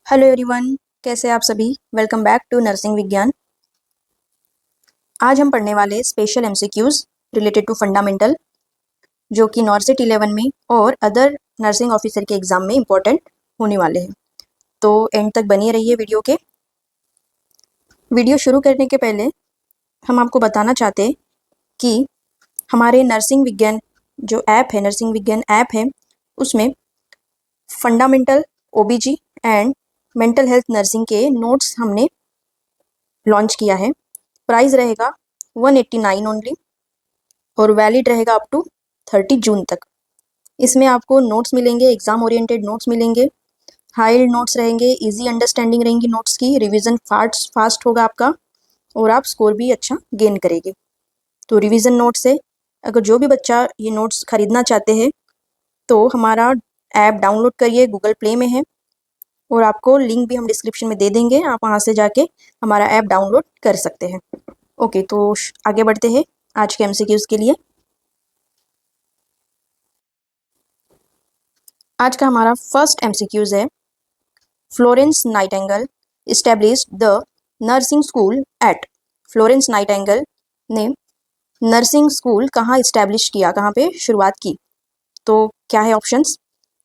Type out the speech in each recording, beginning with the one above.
Hello everyone, कैसे आप सभी। वेलकम बैक टू नर्सिंग विज्ञान। आज हम पढ़ने वाले special MCQs related to fundamental, जो कि नॉर्सिट 11 में और अदर नर्सिंग ऑफिसर के एग्जाम में इम्पोर्टेंट होने वाले हैं। तो एंड तक बनी रहिए वीडियो के। वीडियो शुरू करने के पहले हम आपको बताना चाहते हैं कि हमारे नर्सिंग विज्ञान जो ऐप है, नर्सिंग विज्ञान ऐप है, उसमें fundamental, ओबीजी and mental health nursing के नोट्स हमने लॉन्च किया है। प्राइस रहेगा 189 ओनली और वैलिड रहेगा अप टू 30 जून तक। इसमें आपको नोट्स मिलेंगे, एग्जाम ओरिएंटेड नोट्स मिलेंगे, हाइल्ड नोट्स रहेंगे, इजी अंडरस्टैंडिंग रहेंगी नोट्स की, रिवीजन फास्ट होगा आपका और आप स्कोर भी अच्छा गेन करेंगे। तो रिवीजन नोट्स है, अगर जो भी बच्चा ये नोट्स खरीदना चाहते हैं तो हमारा ऐप डाउनलोड करिए, गूगल प्ले में है और आपको लिंक भी हम डिस्क्रिप्शन में दे देंगे, आप वहाँ से जाके हमारा ऐप डाउनलोड कर सकते हैं। ओके, तो आगे बढ़ते हैं आज के एमसीक्यूज के लिए। आज का हमारा फर्स्ट एमसीक्यूज है, Florence Nightingale established the nursing school at. Florence Nightingale ने नर्सिंग स्कूल कहाँ इस्टेब्लिश किया, कहाँ पे शुरुआत की। तो क्या है options?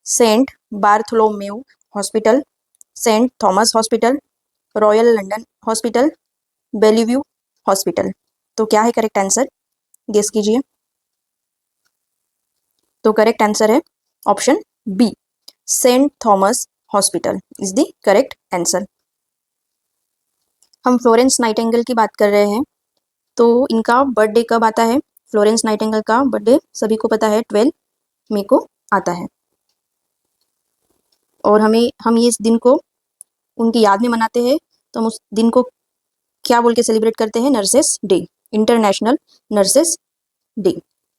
Saint Bartholomew hospital, Saint Thomas hospital, royal London hospital, Bellevue hospital. तो क्या है करेक्ट आंसर, गेस कीजिए। तो करेक्ट आंसर है option B, Saint Thomas hospital is the correct answer. हम फ्लोरेंस नाइटिंगेल की बात कर रहे हैं, तो इनका बर्थडे कब आता है? फ्लोरेंस नाइटिंगेल का बर्थडे सभी को पता है 12 मई को आता है और हम ये इस दिन को उनकी याद में मनाते हैं। तो हम उस दिन को क्या बोल के सेलिब्रेट करते हैं? Nurses day, international nurses day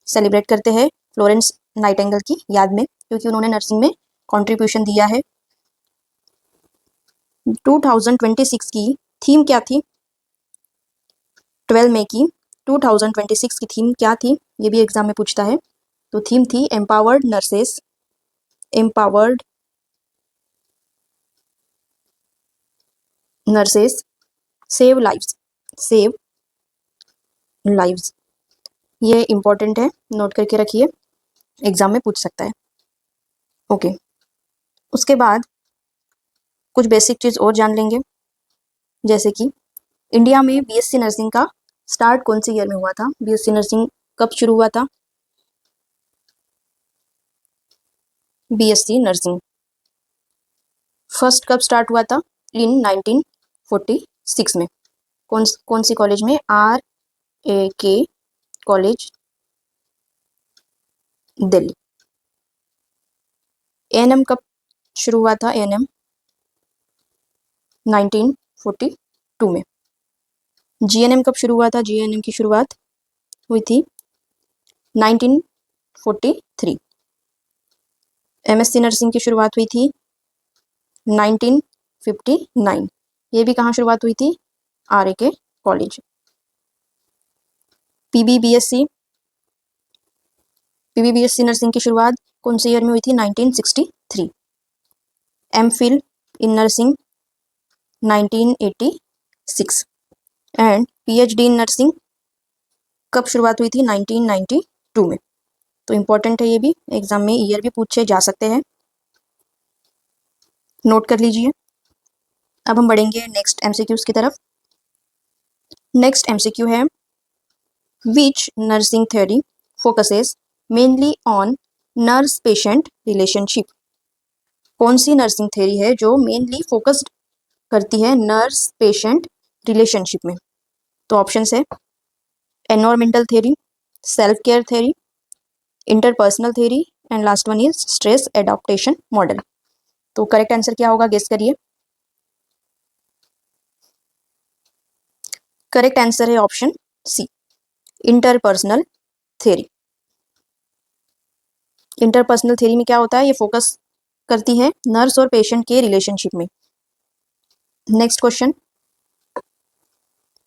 celebrate करते हैं फ्लोरेंस नाइटिंगेल की याद में, क्योंकि उन्होंने नर्सिंग में कंट्रीब्यूशन दिया है। 2026 की थीम क्या थी? 12 मई की 2026 की थीम क्या थी? ये भी एग्जाम में पूछता है। तो थीम थी empowered nurses, empowered nurses save lives, save lives. ये इंपॉर्टेंट है, नोट करके रखिए, एग्जाम में पूछ सकता है। ओके, उसके बाद कुछ बेसिक चीज़ और जान लेंगे, जैसे कि इंडिया में बीएससी नर्सिंग का स्टार्ट कौन से ईयर में हुआ था? बीएससी नर्सिंग कब शुरू हुआ था? बीएससी नर्सिंग फर्स्ट कब स्टार्ट हुआ था? इन 1946 में। कौन सी कॉलेज में? RAK college, Delhi. एएनएम कब शुरू हुआ था? एएनएम 1942 में। जीएनएम कब शुरू हुआ था? जीएनएम की शुरुआत हुई थी 1943। एमएससी नर्सिंग की शुरुआत हुई थी 1959। ये भी कहाँ शुरुआत हुई थी? RAK college. पीबीबीएससी नर्सिंग की शुरुआत कौन से ईयर में हुई थी? 1963। MPhil in nursing 1986 and PhD in nursing कब शुरुआत हुई थी? 1992 में। तो इम्पोर्टेंट है, ये भी एग्जाम में ईयर भी पूछे जा सकते हैं, नोट कर लीजिए। अब हम बढ़ेंगे नेक्स्ट एमसीक्यूज की तरफ। नेक्स्ट एमसीक्यू है, विच nursing theory focuses mainly on nurse patient relationship. कौन सी नर्सिंग थ्योरी है जो मेनली फोकस्ड करती है नर्स पेशेंट रिलेशनशिप में? तो ऑप्शंस है environmental theory, self care theory, interpersonal theory and last one is stress adaptation model. तो correct answer क्या होगा, गेस करिए। करेक्ट आंसर है option C, interpersonal theory. Interpersonal theory में क्या होता है? ये फोकस करती है नर्स और पेशेंट के रिलेशनशिप में। नेक्स्ट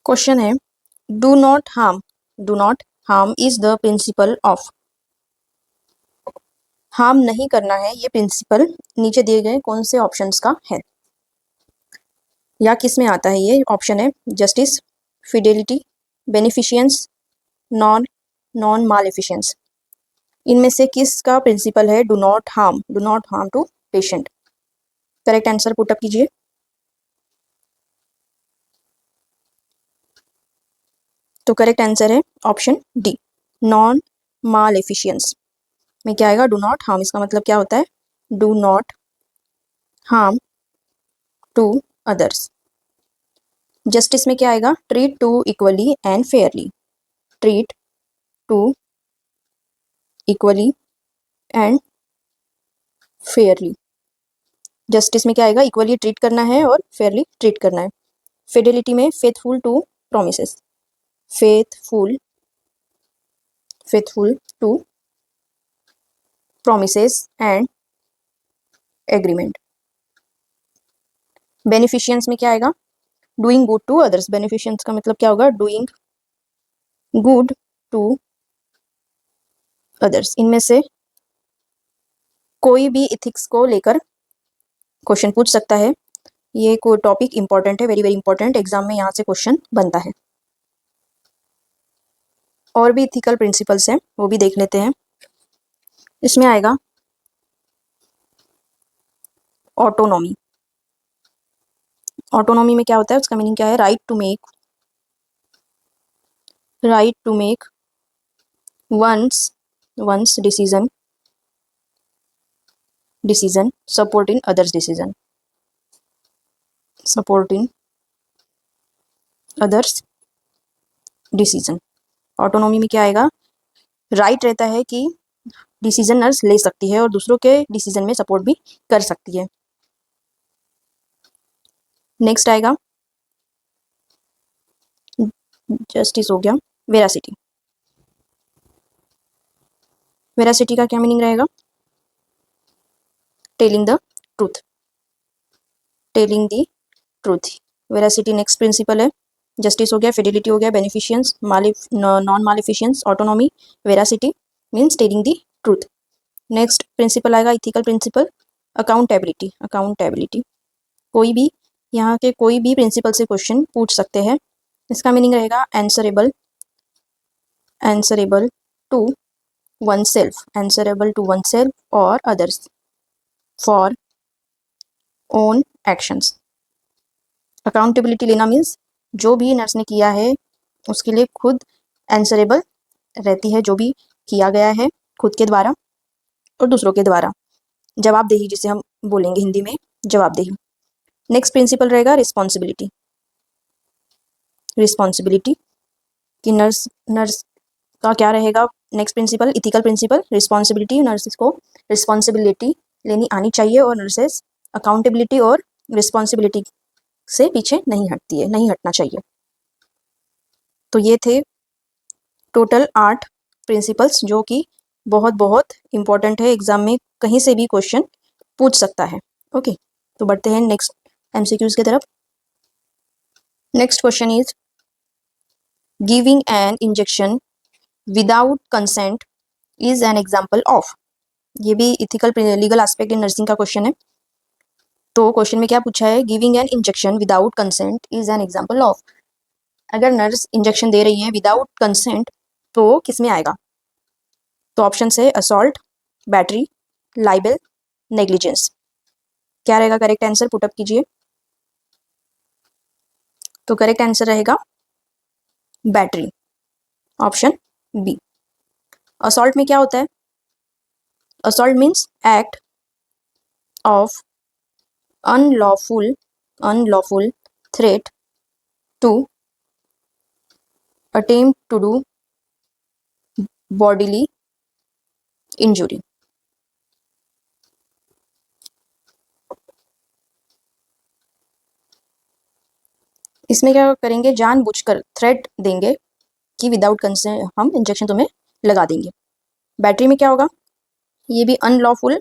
क्वेश्चन है, do not harm is the principle of. Harm नहीं करना है, ये प्रिंसिपल नीचे दिए गए कौन से ऑप्शंस का है? या किस में आता है ये ऑप्शन है justice, fidelity, beneficence, non non maleficence. इनमें से किसका प्रिंसिपल है do not harm to patient? Correct answer put up कीजिए। तो करेक्ट आंसर है option D, non maleficence में क्या आएगा डू नॉट हार्म। इसका मतलब क्या होता है do not harm to others. Justice में क्या आएगा treat to equally and fairly, treat to equally and fairly. Justice में क्या आएगा इक्वली ट्रीट करना है और फेयरली ट्रीट करना है। फिडेलिटी में faithful to promises, faithful faithful to promises and agreement. Beneficence में क्या आएगा doing good to others. Beneficence का मतलब क्या होगा डूइंग गुड टू अदर्स। इनमें से कोई भी इथिक्स को लेकर क्वेश्चन पूछ सकता है। ये कोई टॉपिक इंपॉर्टेंट है, वेरी वेरी इंपॉर्टेंट, एग्जाम में यहाँ से क्वेश्चन बनता है। और भी इथिकल प्रिंसिपल्स हैं वो भी देख लेते हैं। इसमें आएगा ऑटोनॉमी। ऑटोनॉमी में क्या होता है उसका मीनिंग क्या है right to make one's decision support in others decision, support in others decision. Autonomy में क्या आएगा राइट रहता है कि डिसीजन नर्स ले सकती है और दूसरों के डिसीजन में सपोर्ट भी कर सकती है। नेक्स्ट आएगा जस्टिस हो गया वेरासिटी। वेरासिटी का क्या मीनिंग रहेगा telling the truth, telling the truth. Veracity next principle है। जस्टिस हो गया, फिडेलिटी हो गया, beneficence, non maleficence, autonomy, veracity means telling the truth. Next principle आएगा इथिकल प्रिंसिपल अकाउंटेबिलिटी। अकाउंटेबिलिटी कोई भी यहाँ के कोई भी प्रिंसिपल से क्वेश्चन पूछ सकते हैं। इसका मीनिंग रहेगा answerable to one self, answerable to one self और others for own actions. Accountability लेना मीन्स जो भी नर्स ने किया है उसके लिए खुद आंसरेबल रहती है, जो भी किया गया है खुद के द्वारा और दूसरों के द्वारा। जवाबदेही जिसे हम बोलेंगे हिंदी में जवाबदेही। नेक्स्ट प्रिंसिपल रहेगा रिस्पॉन्सिबिलिटी। रिस्पॉन्सिबिलिटी कि नर्स का क्या रहेगा next principle ethical principle responsibility. Nurses को रिस्पॉन्सिबिलिटी लेनी आनी चाहिए और नर्सेस अकाउंटेबिलिटी और रिस्पॉन्सिबिलिटी से पीछे नहीं हटती है, नहीं हटना चाहिए। तो ये थे टोटल 8 प्रिंसिपल्स जो कि बहुत बहुत इंपॉर्टेंट है, एग्जाम में कहीं से भी क्वेश्चन पूछ सकता है। ओके, तो बढ़ते हैं नेक्स्ट एमसीक्यूज की तरफ। Next question is giving an injection without consent is an example of. ये भी ethical legal aspect in nursing का क्वेश्चन है। तो क्वेश्चन में क्या पूछा है giving an injection without consent is an example of. अगर नर्स इंजेक्शन दे रही है विदाउट कंसेंट तो किस में आएगा? तो ऑप्शन है असॉल्ट, बैटरी, लाइबल, नेग्लिजेंस। क्या रहेगा करेक्ट आंसर पुटअप कीजिए। तो करेक्ट आंसर रहेगा बैटरी, ऑप्शन बी। असॉल्ट में क्या होता है? Assault means act of unlawful threat to attempt to do bodily injury. इसमें क्या करेंगे जानबूझकर थ्रेट देंगे कि विदाउट कंसेंट हम इंजेक्शन तुम्हें लगा देंगे। बैटरी में क्या होगा? ये भी अनलॉफुल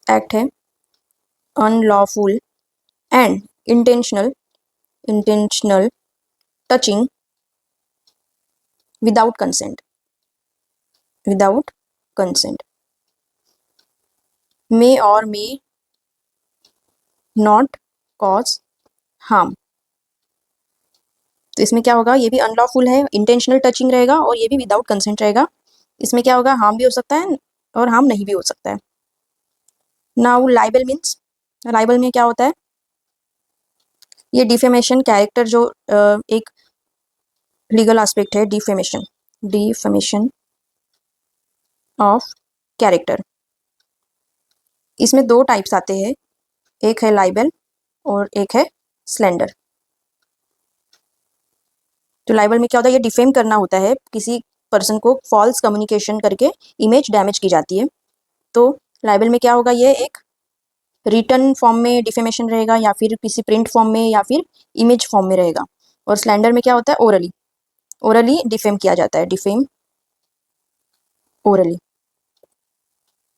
एक्ट है, unlawful and intentional touching without consent may और मे नॉट कॉज हार्म। तो इसमें क्या होगा, ये भी अनलॉफुल है, इंटेंशनल टचिंग रहेगा, और ये भी विदाउट कंसेंट रहेगा। इसमें क्या होगा, हार्म भी हो सकता है और हार्म नहीं भी हो सकता है। नाउ लाइबल मीन्स, लाइबल में क्या होता है, ये डिफेमेशन कैरेक्टर जो एक लीगल एस्पेक्ट है, डिफेमेशन, डिफेमेशन ऑफ कैरेक्टर। इसमें दो टाइप्स आते हैं, एक है लाइबल और एक है स्लैंडर। तो लाइबल में क्या होता है, ये डिफेम करना होता है, किसी पर्सन को फॉल्स कम्युनिकेशन करके इमेज डैमेज की जाती है। तो लाइबल में क्या होगा, ये एक रिटन फॉर्म में डिफेमेशन रहेगा, या फिर किसी प्रिंट फॉर्म में, या फिर इमेज फॉर्म में रहेगा। और स्लैंडर में क्या होता है, ओरली, ओरली डिफेम किया जाता है, defame orally.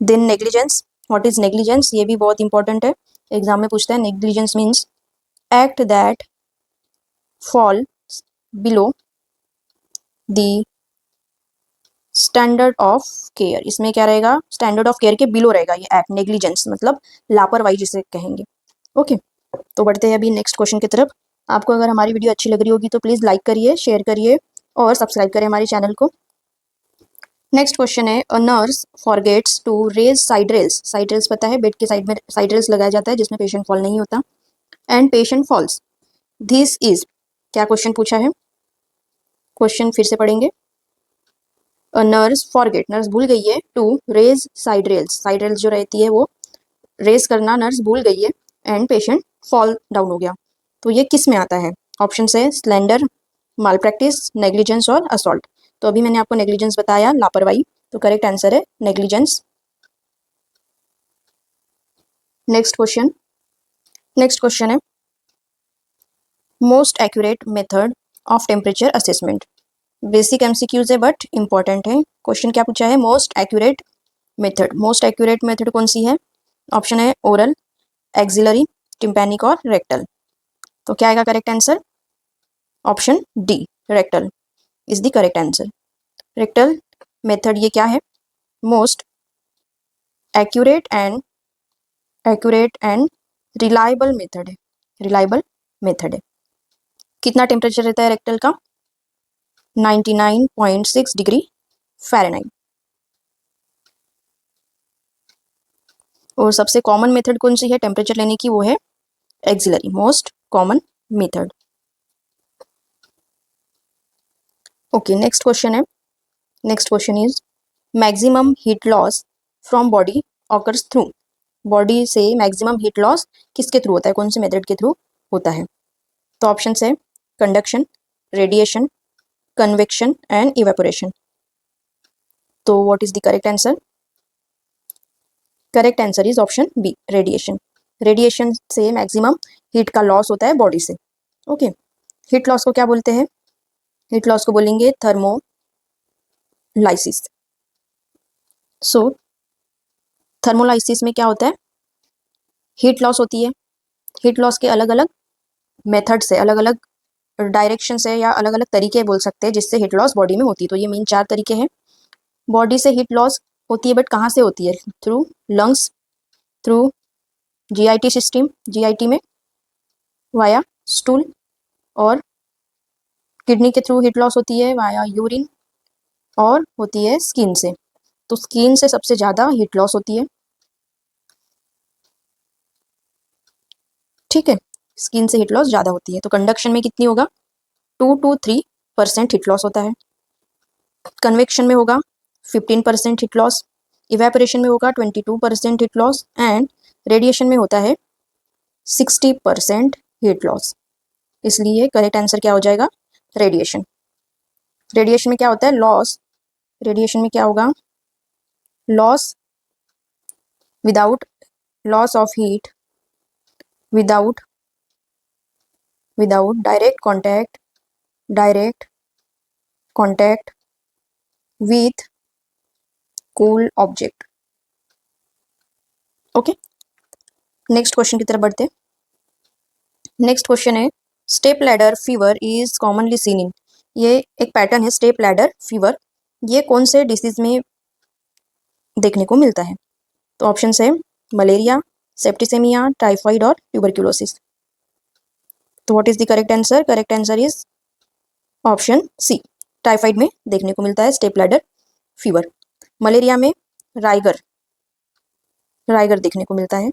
Then negligence, what is negligence, ये भी बहुत इंपॉर्टेंट है, एग्जाम में पूछता है। Negligence means act that fall below the standard of care. इसमें क्या रहेगा, स्टैंडर्ड ऑफ केयर के बिलो रहेगा ये एक्ट, नेग्लिजेंस मतलब लापरवाही जिसे कहेंगे। ओके, तो बढ़ते हैं अभी नेक्स्ट क्वेश्चन की तरफ। आपको अगर हमारी वीडियो अच्छी लग रही होगी तो प्लीज़ लाइक करिए, शेयर करिए और सब्सक्राइब करें हमारे चैनल को। नेक्स्ट क्वेश्चन है, a nurse forgets to raise side rails. Side rails पता है, बेड के साइड में साइड रेल्स लगाया जाता है जिसमें पेशेंट फॉल नहीं होता, and patient falls. This is, क्या क्वेश्चन पूछा है, क्वेश्चन फिर से पढ़ेंगे। नर्स फॉरगेट, नर्स भूल गई है, to raise side rails, side rails जो रहती है वो रेज करना नर्स भूल गई है, एंड पेशेंट फॉल डाउन हो गया। तो ये किस में आता है, ऑप्शन है स्लेंडर, माल प्रैक्टिस, नेग्लिजेंस और असॉल्ट। तो अभी मैंने आपको नेग्लिजेंस बताया, लापरवाही, तो करेक्ट आंसर है negligence. Next question, next question है, most accurate method of temperature assessment. Basic MCQs है बट इंपॉर्टेंट है। क्वेश्चन क्या पूछा है, most accurate method, most accurate method कौन सी है, ऑप्शन है ओरल, एक्सिलरी, टिम्पैनिक और रेक्टल। तो क्या आएगा correct answer, option D, rectal is the correct answer. Rectal method ये क्या है, most accurate and reliable method है, रिलायबल मेथड है। कितना टेम्परेचर रहता है रेक्टल का, 99.6 डिग्री फ़ारेनहाइट। और सबसे कॉमन मेथड कौन सी है टेम्परेचर लेने की, वो है axillary, most common method. Okay, next question है, next question is maximum heat loss from body occurs through. Body से मैक्सिमम हीट लॉस किसके थ्रू होता है, कौन से मेथड के थ्रू होता है। तो ऑप्शन है conduction, radiation, convection and evaporation. तो what is the correct answer, correct answer is option B, radiation. Radiation से मैक्सिमम हीट का लॉस होता है बॉडी से। ओके, हीट लॉस को क्या बोलते हैं, हीट लॉस को बोलेंगे थर्मोलाइसिस। सो थर्मोलाइसिस में क्या होता है, हीट लॉस होती है। हीट लॉस के अलग अलग मेथड से, अलग अलग डायरेक्शन से, या अलग अलग तरीके बोल सकते हैं जिससे हीट लॉस बॉडी में होती है। तो ये मेन 4 तरीके हैं। बॉडी से हीट लॉस होती है, बट कहाँ से होती है, through lungs, through GIT system, GIT में वाया स्टूल, और किडनी के थ्रू हीट लॉस होती है वाया यूरिन, और होती है स्किन से। तो स्किन से सबसे ज़्यादा हीट लॉस होती है, ठीक है, स्किन से हीट लॉस ज़्यादा होती है। तो कंडक्शन में कितनी होगा, 2 to 3% हीट लॉस होता है। कन्वेक्शन में होगा 15% हीट लॉस, इवेपोरेशन में होगा 22% हीट लॉस, एंड रेडिएशन में होता है 60% हीट लॉस। इसलिए करेक्ट आंसर क्या हो जाएगा, रेडिएशन। रेडिएशन में क्या होता है, लॉस, रेडिएशन में क्या होगा, loss without, loss of heat without direct contact with cool object. Okay, next question की तरफ बढ़ते। नेक्स्ट क्वेश्चन है, step ladder fever is commonly seen in. ये एक पैटर्न है, स्टेप लैडर फीवर, ये कौन से डिसीज में देखने को मिलता है। तो ऑप्शन है मलेरिया, सेप्टिसेमिया, टाइफाइड और ट्यूबरक्यूलोसिस। तो what is the correct answer? Correct answer is option C, typhoid में देखने को मिलता है स्टेप ब्लैडर फीवर। मलेरिया में राइगर राइगर देखने को मिलता है।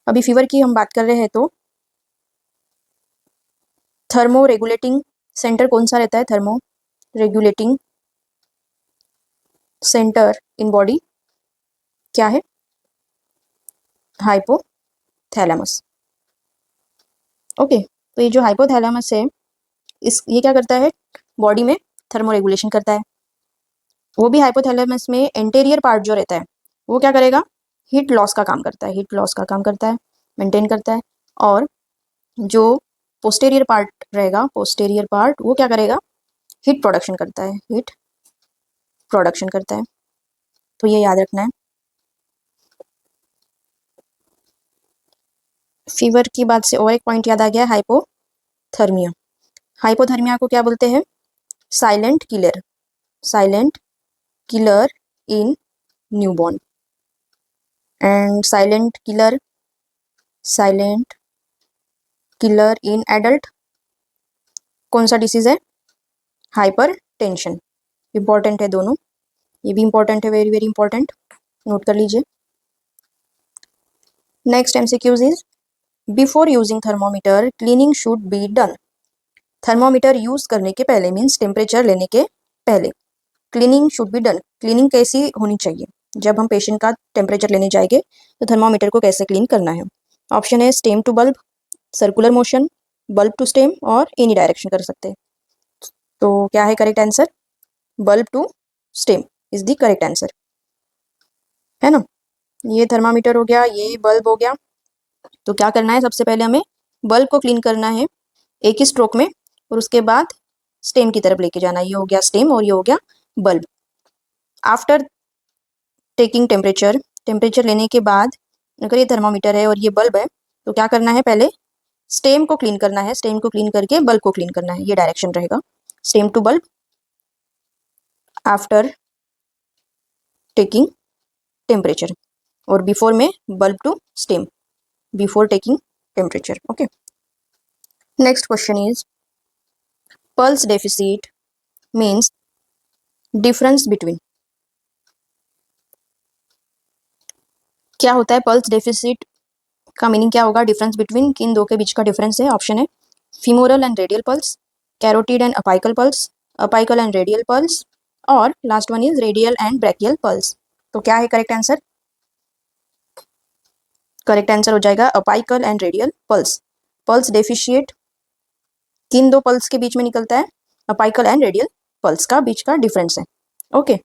अभी फीवर की हम बात कर रहे हैं तो थर्मो रेगुलेटिंग सेंटर कौन सा रहता है? Thermo regulating centre in body क्या है? हाइपोथैलेमस। ओके, तो ये जो हाइपोथैलेमस है ये क्या करता है? बॉडी में थर्मो रेगुलेशन करता है। वो भी हाइपोथैलेमस में एंटेरियर पार्ट जो रहता है वो क्या करेगा? हीट लॉस का काम करता है, हीट लॉस का काम करता है, मेंटेन करता है। और जो पोस्टेरियर पार्ट रहेगा, पोस्टेरियर पार्ट वो क्या करेगा? हीट प्रोडक्शन करता है, हीट प्रोडक्शन करता है। तो ये याद रखना है। फीवर की बात से और एक पॉइंट याद आ गया, हाइपोथर्मिया। हाइपोथर्मिया को क्या बोलते हैं? Silent killer, silent killer in newborn and silent killer in adult. कौन सा डिसीज है? Hyper tension. इंपॉर्टेंट है दोनों, ये भी इंपॉर्टेंट है, वेरी वेरी इंपॉर्टेंट, नोट कर लीजिए। Next MCQs is before using thermometer cleaning should be done. Thermometer use करने के पहले मीन्स टेम्परेचर लेने के पहले cleaning should be done. Cleaning कैसी होनी चाहिए? जब हम पेशेंट का टेम्परेचर लेने जाएंगे तो थर्मोमीटर को कैसे क्लीन करना है? ऑप्शन है stem to bulb, circular motion, bulb to stem और एनी डायरेक्शन कर सकते हैं। तो क्या है correct answer? Bulb to stem is the correct answer, है ना। ये थर्मामीटर हो गया, ये बल्ब हो गया। तो क्या करना है? सबसे पहले हमें बल्ब को क्लीन करना है एक ही स्ट्रोक में और उसके बाद स्टेम की तरफ लेके जाना है। ये हो गया स्टेम और ये हो गया बल्ब। आफ्टर टेकिंग टेम्परेचर लेने के बाद अगर ये थर्मामीटर है और ये बल्ब है तो क्या करना है? पहले स्टेम को क्लीन करना है, स्टेम को क्लीन करके बल्ब को क्लीन करना है। ये डायरेक्शन रहेगा, stem to bulb after taking temperature और बिफोर में bulb to stem before taking temperature. Okay, next question is pulse deficit means difference between. क्या होता है पल्स डेफिसिट का मीनिंग? क्या होगा? डिफरेंस बिटवीन, किन दो के बीच का डिफरेंस है। ऑप्शन है femoral and radial pulse, carotid and apical pulse, apical and radial pulse और last one is radial and brachial pulse. तो क्या है करेक्ट आंसर? करेक्ट आंसर हो जाएगा apical and radial pulse. Pulse deficit किन दो पल्स के बीच में निकलता है? अपाइकल एंड रेडियल पल्स का बीच का डिफरेंस है। ओके,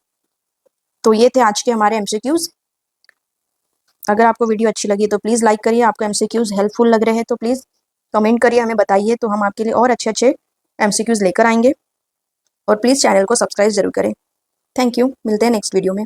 तो ये थे आज के हमारे एमसीक्यूज। अगर आपको वीडियो अच्छी लगी तो प्लीज़ लाइक करिए, आपको एमसीक्यूज हेल्पफुल लग रहे हैं तो प्लीज़ कमेंट करिए, हमें बताइए, तो हम आपके लिए और अच्छे अच्छे एमसीक्यूज लेकर आएंगे। और प्लीज़ चैनल को सब्सक्राइब जरूर करें। थैंक यू, मिलते हैं नेक्स्ट वीडियो में।